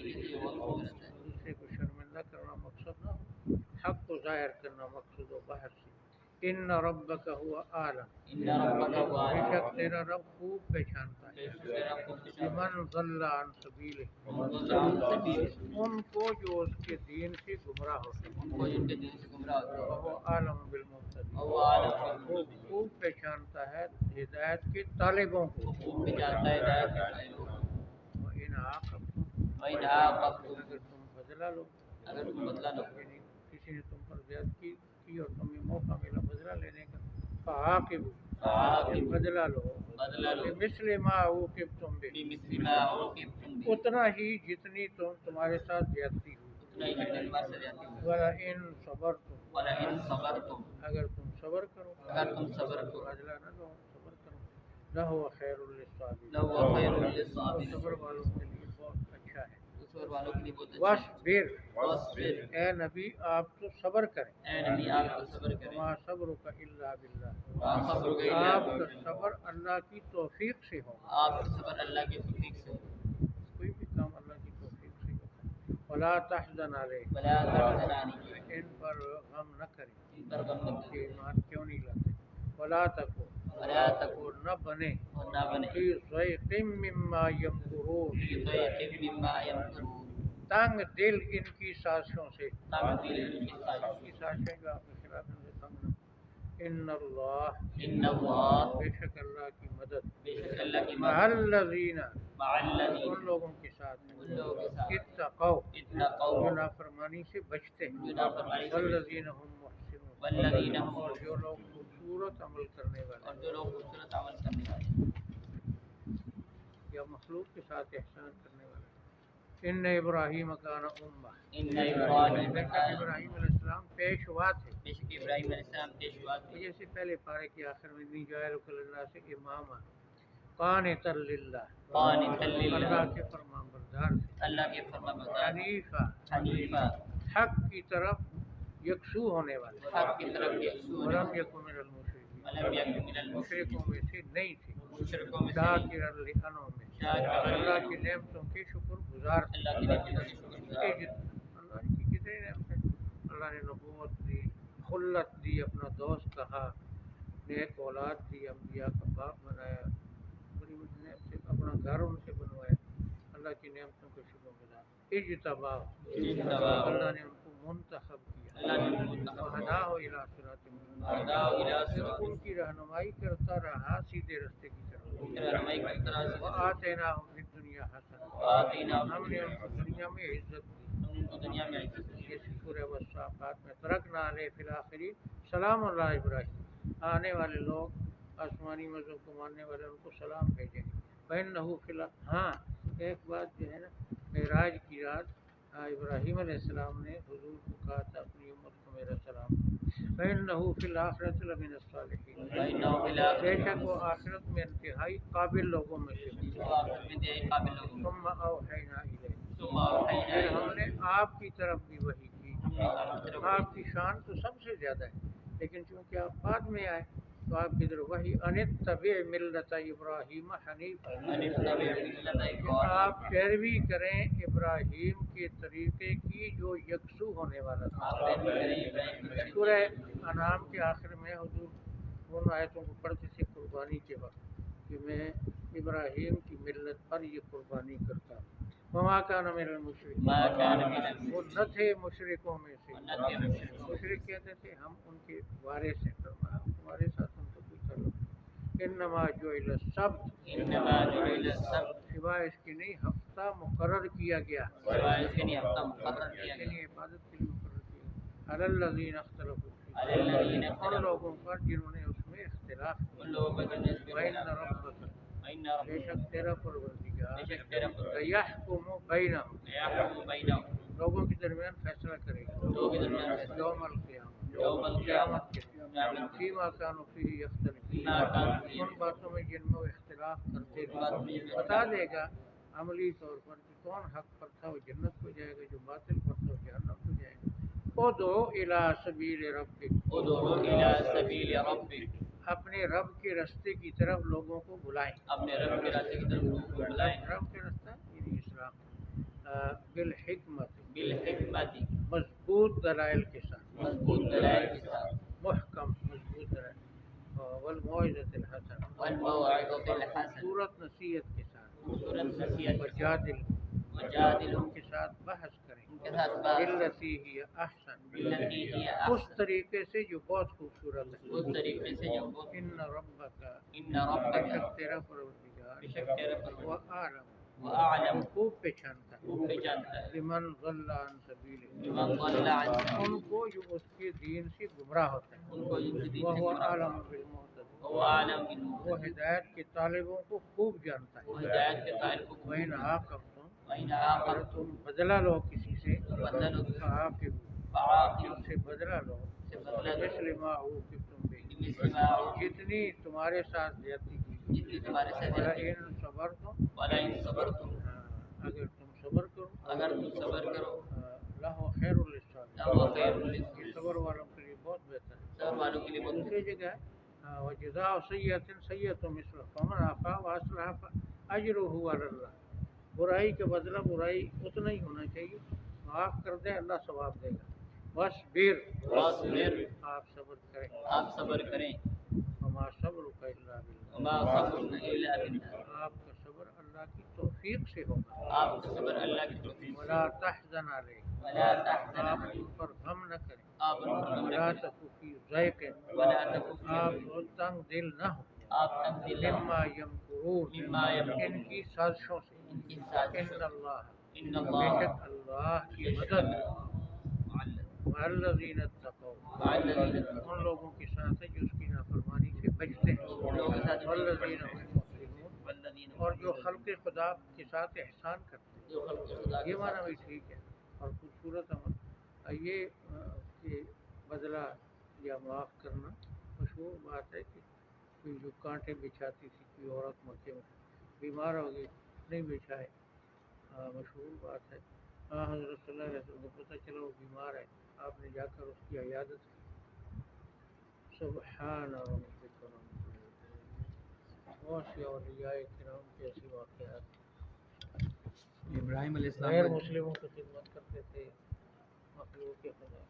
دوسرے کو شرمندہ کرنا مقصد نہ ہو، حق کو ظاہر کرنا مقصد ہو باہر سے۔ ان ربک هو اعلم، بے شک تیرا رب خوب پہچانتا ہے، بمن ضل عن سبیلہ، ان کو جو اس کے دین سے گمراہ ہوتے ہیں، وہ عالم بالمہتدین، وہ خوب پہچانتا ہے ہدایت کے طالبوں کو۔ وَإِنْ عَاقَبْتُمْ، اگر تم بدلہ لو، یعنی کسی نے تم پر زیادتی کی اور تمہیں موقع ملا بدلہ لینے کا، فعاقبوا، بدلہ لو، بمثل ما عوقبتم به، اتنا ہی جتنی تمہارے ساتھ زیادتی ہوئی۔ وَلَئِن صَبَرْتُمْ، اگر تم صبر کرو، بدلہ نہ لو، صبر کرو، لَهُوَ خَيْرٌ لِّلصَّابِرِينَ، صبر والوں کے لیے بہت اچھا ہے۔ وَاصْبِرْ، اے نبی آپ تو صبر کریں، وَمَا صَبْرُكَ إِلَّا بِاللَّهِ، آپ کا صبر اللہ کی توفیق سے ہوگا، کوئی بھی کام اللہ کی توفیق سے ہوتا ہے۔ وَلَا تَحْزَنْ عَلَيْهِمْ، ان پر غم نہ کریں کہ ایمان کیوں نہیں لاتے۔ وَلَا تَكُونْ، نہ بنے، فِي ضَيْقٍ مِّمَّا يَمْكُرُونَ، تنگ دل ان کی سازشوں سے، ان کی سازشیں جو آپ کے خلاف ان سے تنگ نہ۔ ان اللہ، بے شک اللہ کی مدد، مع الذین، ان لوگوں کے ساتھ ہیں، اتقوا، جو نافرمانی سے بچتے ہیں، والذین هم محسنون، اور جو لوگ خوبصورت عمل کرنے والے یا مخلوق کے ساتھ احسان کرنے والے۔ ان ابراہیم کان امہ، بے شک ابراہیم علیہ السلام پیشوا تھے، جیسے پہلے پارے کے آخر میں انی جاعلک للناس اماما قانتا للہ، اللہ کے فرمان بردار تھے، حنیفا، حق کی طرف یکسو ہونے والے، ولم یکن من المشرکین، مشرکوں میں سے نہیں تھے، شاکرا لانعمہ، اللہ کی نعمتوں کے شکر گزار تھے۔ اللہ کی کتنی نعمتیں، اللہ نے نبوت دی، خلت دی، اپنا دوست کہا، نیک اولاد دی، انبیاء کا باپ بنایا، بڑی بڑی نعمتیں، اپنا گھر ان سے بنوایا، اللہ کی نعمتوں کا شکر گزار۔ اجتباہ، اللہ نے ان کو منتخب کیا، وہداہ الی صراط مستقیم، ان کی رہنمائی کرتا رہا سیدھے راستے کی طرف، وآتیناہ فی الدنیا حسنہ، ہم نے ان کو دنیا میں عزت دی، جیسے سورہ والصافات میں ترکنا علیہ فی الآخرین سلام علی ابراہیم، آنے والے لوگ آسمانی مذہب کو ماننے والے ان کو سلام بھیجیں گے۔ فإنہ فی ہاں ایک بات جو ہے نا، معراج کی رات ابراہیم علیہ السلام نے حضور کو کہا تھا اپنی امت کو میرا سلام۔ فإنہ فی الآخرۃ لمن الصالحین، بے شک وہ آخرت میں انتہائی قابل لوگوں میں سے ہوں۔ ثم اوحینا الیہ، پھر ہم نے آپ کی طرف بھی وحی کی، آپ کی شان تو سب سے زیادہ ہے، لیکن چونکہ آپ بعد میں آئے تو آپ کی طرف وحی ان اتبع ملت ابراہیم حنیفا، کہ آپ پیروی کریں ابراہیم کے طریقے کی جو یکسو ہونے والا تھا۔ سورہ انعام کے آخر میں حضور ان آیتوں کو پڑھتے تھے قربانی کے وقت کہ میں ابراہیم کی ملت پر یہ قربانی کرتا ہوں۔ وما کان من المشرکین، وہ نہ تھے مشرکوں میں سے، مشرک کہتے تھے ہم ان کے وارث ہیں، فرمایا تمہارے ساتھ ان کا کوئی تعلق نہیں۔ انما جعل السبت، سوائے اس کے نہیں ہفتہ مقرر کیا گیا، یعنی عبادت کے لیے مقرر کیا گیا، علی الذین اختلفوا فیہ، ان لوگوں پر جنہوں نے اس میں اختلاف کیا۔ وَإِنَّ رَبَّکَ، بے شک تیرا پروردگار، لَیَحْکُمُ بَینَہُم، لوگوں کے درمیان فیصلہ کرے گا، یوم القیامہ، قیامت کے دن، فیما کانوا فیہ یختلفون، ان باتوں میں جن میں وہ اختلاف کرتے تھے، بتا دے گا عملی طور پر کہ کون حق پر تھا وہ جنت کو جائے گا، جو باطل پر تھا وہ جہنم کو جائے گا۔ ادعو الی سبیل ربک، اپنے رب کے راستے کی طرف لوگوں کو بلائیں، رب کے راستہ یعنی اسلام، بالحکمت مضبوط دلائل کے ساتھ محکم مضبوط دلائل والموعظۃ الحسنہ خوبصورت نصیحت کے ساتھ وجادل ان کے ساتھ بحث کریں باللتی ہی احسن اس طریقے سے جو بہت خوبصورت ہے ان ربک بے شک تیرا پروردگار وہ اعلم خوب پہچانتا ہے لمن ضل عن سبیلہ ان کو جو اس کے دین سے گمراہ ہوتا ہے وہ اعلم بالمہتدین وہ ہدایت کے طالبوں کو خوب جانتا ہے وَإِنْ عَاقَبْتُمْ اگر تم بدلہ لو کسی سے فعاقبوا اس سے بدلہ لو مثل ما عوقبتم به جتنی تمہارے ساتھ زیادتی کی وَلَئِنْ صَبَرْتُمْ اگر تم صبر کرو لَهُوَ خَيْرٌ لِلصَّابِرِينَ یہ صبر والوں کے لیے بہت بہتر ہے دوسری جگہ وَجَزَاءُ سَیِّئَةٍ سَیِّئَةٌ مِثْلُهَا فَمَنْ عَفَا وَأَصْلَحَ فَأَجْرُهُ عَلَى اللَّهِ برائی کا بدلہ برائی اتنا ہی ہونا چاہیے معاف کر دیں اللہ ثواب دے گا واصبر آپ صبر کریں وما صبرک الا باللہ آپ کا صبر اللہ کی توفیق سے ہوگا ولا تحزن علیہ آپ ان پر غم نہ کریں ولا تک فی ضیق آپ تنگ دل نہ ہو مما یمکرون ان کی سازشوں سے ان اللہ بے شک اللہ کی مدد والذین اتقوا ان لوگوں کے ساتھ ہے جو اس کی نافرمانی سے بچتے ہیں والذین هم محسنون اور جو خلق خدا کے ساتھ احسان کرتے ہیں یہ معنی بھی ٹھیک ہے اور خوبصورت عمل یہ کہ بدلہ یا معاف کرنا مشہور بات ہے کہ کوئی جو کانٹے بچھاتی تھی کوئی عورت مکے میں بیمار ہو گئی نہیں بچھائے مشہور بات ہے حضرت صلی اللہ علیہ وسلم کو پتہ چلا وہ بیمار ہے آپ نے جا کر اس کی عیادت کی سبحان ربک بہت سی اولیاء کرام کے ایسی واقعات ابراہیم علیہ غیر السلام مسلموں کی خدمت کرتے تھے مخلوق کے خدا